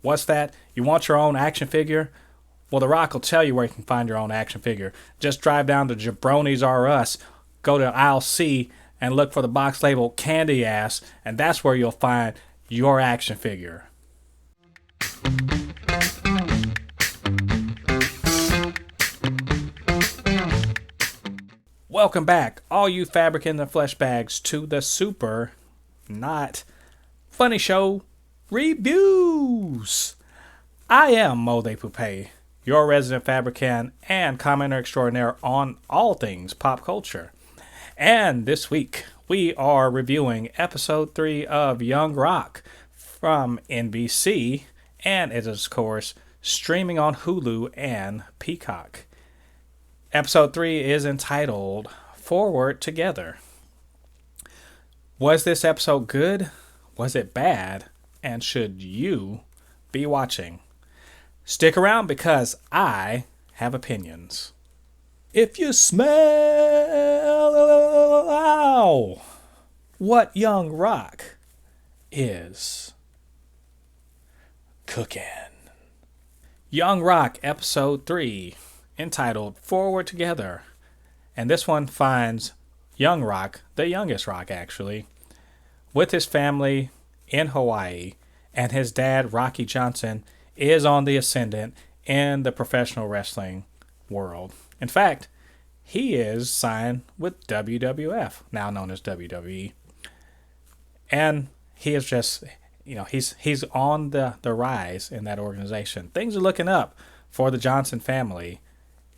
What's that? You want your own action figure? Well, The Rock will tell you where you can find your own action figure. Just drive down to Jabroni's R Us, go to aisle C, and look for the box labeled Candy Ass, and that's where you'll find your action figure. Welcome back, all you Fabricans and Fleshbags, to the super not funny show reviews. I am Jen Thépuppét, your resident Fabricant and commenter extraordinaire on all things pop culture. And this week, we are reviewing episode 3 of Young Rock from NBC, and it is, of course, streaming on Hulu and Peacock. Episode 3 is entitled Forward Together. Was this episode good? Was it bad? And should you be watching? Stick around because I have opinions. If you smell what Young Rock is cooking. Young Rock episode 3 entitled Forward Together. And this one finds Young Rock, the youngest Rock actually, with his family in Hawaii, and his dad, Rocky Johnson, is on the ascendant in the professional wrestling world. In fact, he is signed with WWF, now known as WWE. And he is just, he's on the rise in that organization. Things are looking up for the Johnson family.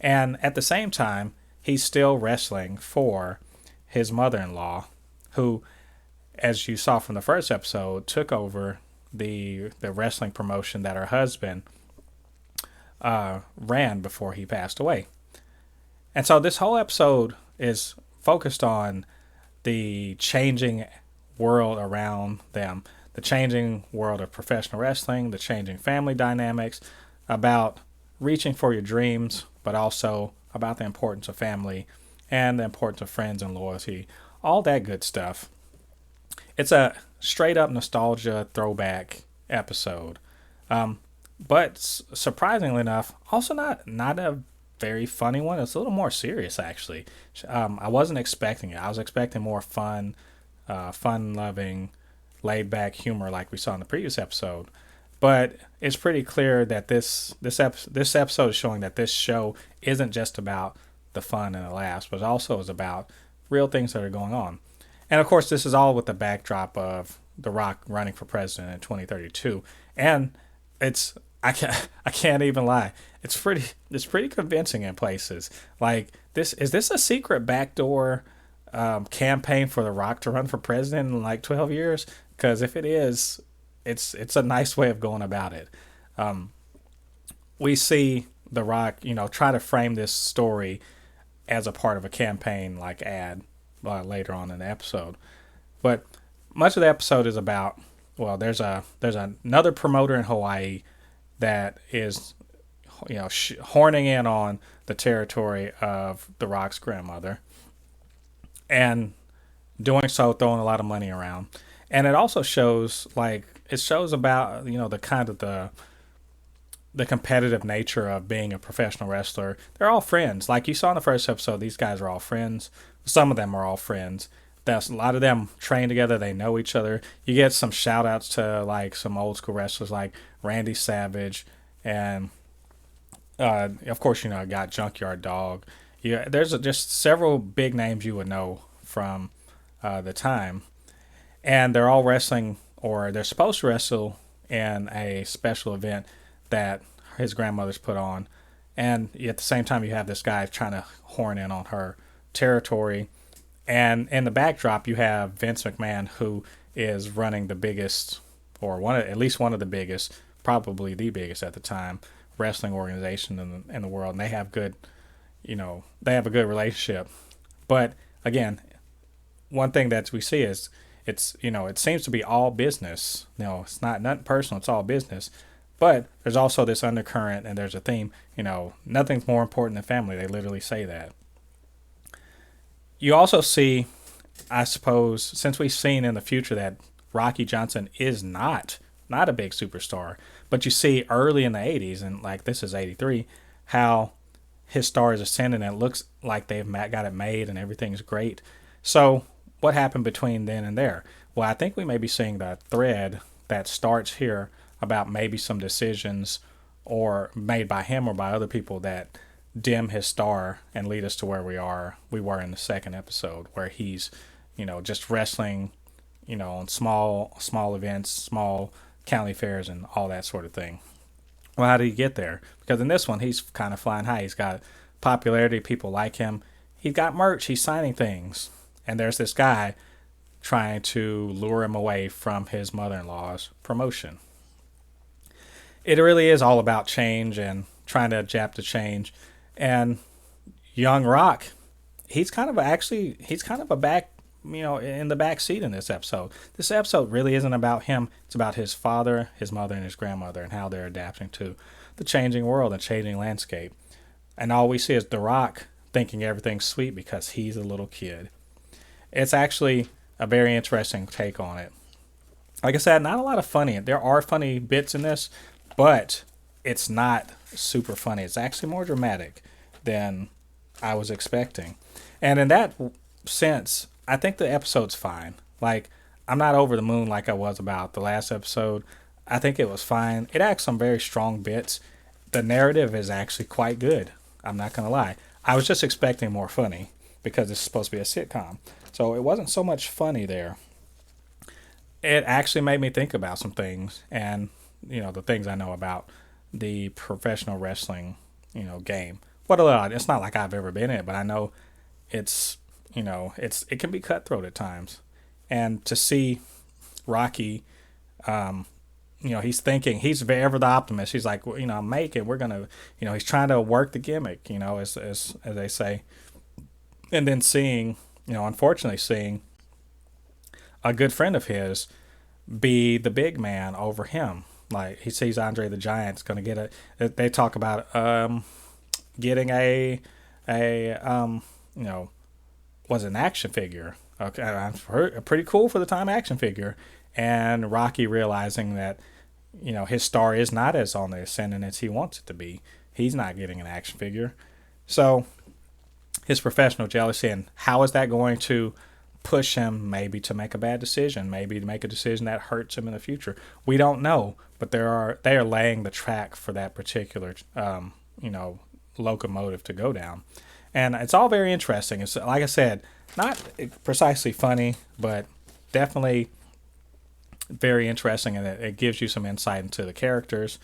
And at the same time, he's still wrestling for his mother-in-law, who, as you saw from the first episode, took over the wrestling promotion that her husband ran before he passed away. And so this whole episode is focused on the changing world around them, the changing world of professional wrestling, the changing family dynamics, about reaching for your dreams, but also about the importance of family and the importance of friends and loyalty, all that good stuff. It's a straight up nostalgia throwback episode. But surprisingly enough, also not a very funny one. It's a little more serious, actually. I wasn't expecting it. I was expecting more fun, fun-loving, laid-back humor like we saw in the previous episode. But it's pretty clear that this episode is showing that this show isn't just about the fun and the laughs, but also is about real things that are going on. And of course, this is all with the backdrop of The Rock running for president in 2032. And I can't even lie, it's pretty convincing in places. Like, is this a secret backdoor campaign for The Rock to run for president in like 12 years? Because if it is, it's a nice way of going about it. We see The Rock, try to frame this story as a part of a campaign like ad later on in the episode. But much of the episode is about, well, there's another promoter in Hawaii that is, horning in on the territory of The Rock's grandmother, and doing so throwing a lot of money around. And it also shows about, the kind of the competitive nature of being a professional wrestler. They're all friends. Like you saw in the first episode, these guys are all friends. Some of them are all friends. A lot of them train together. They know each other. You get some shout outs to like some old school wrestlers like Randy Savage. And of course, I got Junkyard Dog. Yeah, there's just several big names you would know from the time. And they're all wrestling, or they're supposed to wrestle in a special event that his grandmother's put on. And at the same time, you have this guy trying to horn in on her territory. And in the backdrop, you have Vince McMahon, who is running the biggest, or at least one of the biggest, probably the biggest at the time, wrestling organization in the world. And they have good, they have a good relationship. But again, one thing that we see is it seems to be all business. It's nothing personal. It's all business. But there's also this undercurrent, and there's a theme. Nothing's more important than family. They literally say that. You also see, I suppose, since we've seen in the future that Rocky Johnson is not not a big superstar. But you see early in the 80s, and like this is 83, how his star is ascending and it looks like they've got it made and everything's great. So what happened between then and there? Well, I think we may be seeing the thread that starts here about maybe some decisions or made by him or by other people that dim his star and lead us to where we were in the second episode, where he's, just wrestling, on small events, small county fairs and all that sort of thing. Well, how did he get there? Because in this one, he's kind of flying high. He's got popularity. People like him. He's got merch. He's signing things. And there's this guy trying to lure him away from his mother-in-law's promotion. It really is all about change and trying to adapt to change. And young Rock, he's kind of a back, in the back seat in this episode. This episode really isn't about him. It's about his father, his mother, and his grandmother and how they're adapting to the changing world and changing landscape. And all we see is The Rock thinking everything's sweet because he's a little kid. It's actually a very interesting take on it. Like I said, not a lot of funny. There are funny bits in this, but it's not super funny. It's actually more dramatic than I was expecting. And in that sense, I think the episode's fine. Like, I'm not over the moon like I was about the last episode. I think it was fine. It had some very strong bits. The narrative is actually quite good. I'm not going to lie. I was just expecting more funny because it's supposed to be a sitcom. So it wasn't so much funny there. It actually made me think about some things and, the things I know about the professional wrestling, game. It's not like I've ever been in it, but I know it can be cutthroat at times. And to see Rocky, he's thinking, he's ever the optimist. He's like, make it. We're going to, he's trying to work the gimmick, as they say. And then unfortunately seeing a good friend of his be the big man over him. Like, he sees Andre the Giant's going to get they talk about getting was an action figure. Okay, pretty cool for the time action figure. And Rocky realizing that, his star is not as on the ascendant as he wants it to be. He's not getting an action figure. So his professional jealousy, and how is that going to push him maybe to make a bad decision, maybe to make a decision that hurts him in the future? We don't know, but they are laying the track for that particular, locomotive to go down. And it's all very interesting. It's, like I said, not precisely funny, but definitely very interesting, and it gives you some insight into the characters.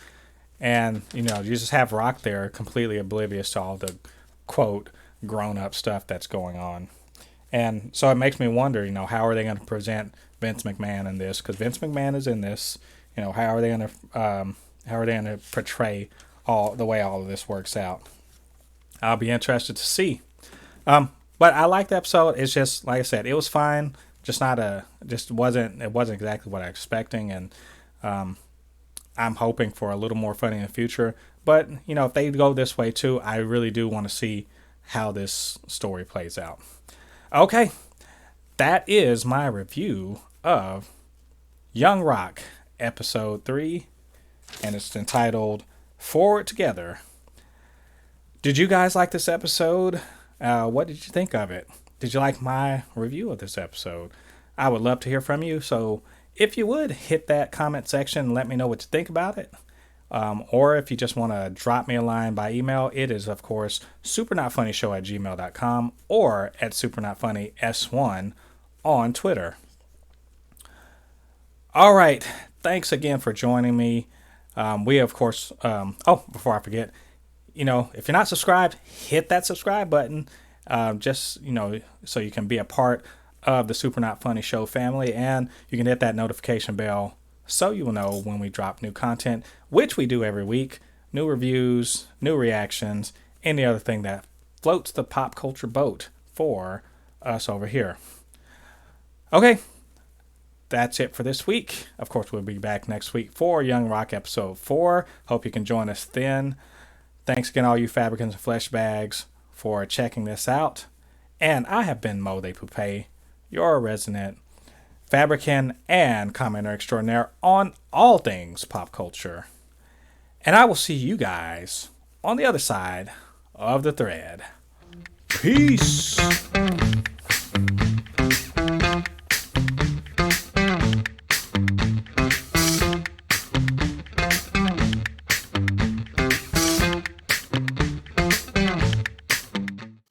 And, you just have Rock there completely oblivious to all the, quote, grown-up stuff that's going on. And so it makes me wonder, how are they going to present Vince McMahon in this? Because Vince McMahon is in this. How are they going to portray all of this works out? I'll be interested to see. But I liked the episode. It's just, like I said, it was fine. It wasn't exactly what I was expecting. And I'm hoping for a little more fun in the future. But, if they go this way too, I really do want to see how this story plays out. Okay, that is my review of Young Rock, Episode 3, and it's entitled Forward Together. Did you guys like this episode? What did you think of it? Did you like my review of this episode? I would love to hear from you, so if you would, hit that comment section and let me know what you think about it. Or if you just want to drop me a line by email, it is, of course, supernotfunnyshow@gmail.com or at supernotfunnys1 on Twitter. All right. Thanks again for joining me. We, of course, before I forget, if you're not subscribed, hit that subscribe button, so you can be a part of the Super Not Funny Show family, and you can hit that notification bell so you will know when we drop new content, which we do every week, new reviews, new reactions, any other thing that floats the pop culture boat for us over here. Okay, that's it for this week. Of course, we'll be back next week for Young Rock Episode 4. Hope you can join us then. Thanks again, all you Fabricans and Fleshbags, for checking this out. And I have been Jen Thépuppét, your resident Fabricant and commenter extraordinaire on all things pop culture. And I will see you guys on the other side of the thread. Peace.